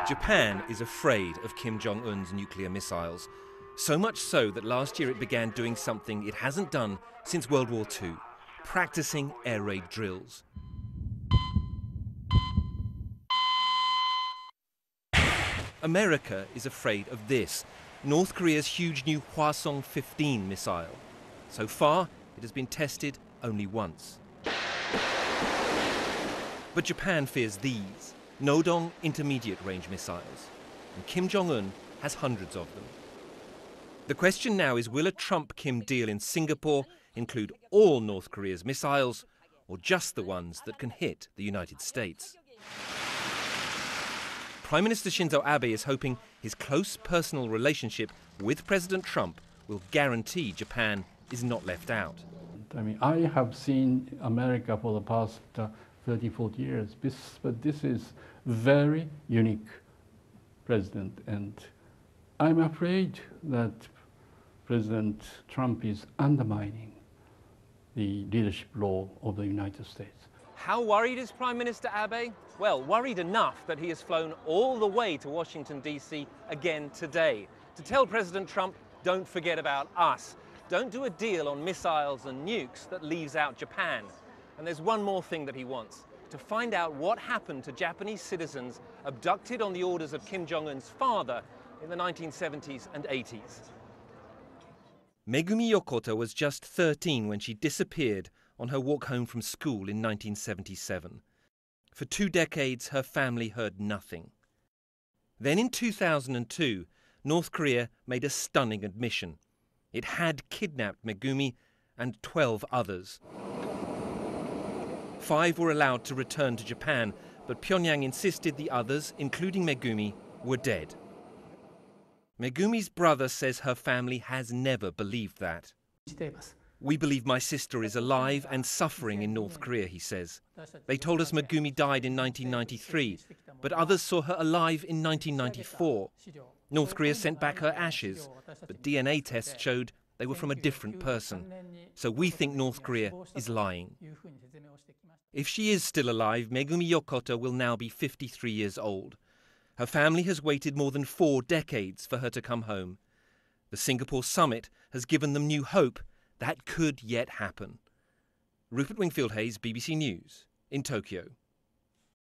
Japan is afraid of Kim Jong-un's nuclear missiles, so much so that last year it began doing something it hasn't done since World War II, practicing air raid drills. America is afraid of this, North Korea's huge new Hwasong-15 missile. So far, it has been tested only once. But Japan fears these, Nodong intermediate-range missiles, and Kim Jong-un has hundreds of them. The question now is, will a Trump-Kim deal in Singapore include all North Korea's missiles, or just the ones that can hit the United States? Prime Minister Shinzo Abe is hoping his close personal relationship with President Trump will guarantee Japan is not left out. I mean, I have seen America for the past 30, 40 years, but this is very unique president, and I'm afraid that President Trump is undermining the leadership role of the United States. How worried is Prime Minister Abe? Well, worried enough that he has flown all the way to Washington, D.C. again today to tell President Trump, don't forget about us. Don't do a deal on missiles and nukes that leaves out Japan. And there's one more thing that he wants, to find out what happened to Japanese citizens abducted on the orders of Kim Jong-un's father in the 1970s and 80s. Megumi Yokota was just 13 when she disappeared on her walk home from school in 1977. For 2 decades, her family heard nothing. Then in 2002, North Korea made a stunning admission. It had kidnapped Megumi and 12 others. 5 were allowed to return to Japan, but Pyongyang insisted the others, including Megumi, were dead. Megumi's brother says her family has never believed that. We believe my sister is alive and suffering in North Korea, he says. They told us Megumi died in 1993, but others saw her alive in 1994. North Korea sent back her ashes, but DNA tests showed they were from a different person. So we think North Korea is lying. If she is still alive, Megumi Yokota will now be 53 years old. Her family has waited more than 4 decades for her to come home. The Singapore summit has given them new hope that could yet happen. Rupert Wingfield-Hayes, BBC News, in Tokyo.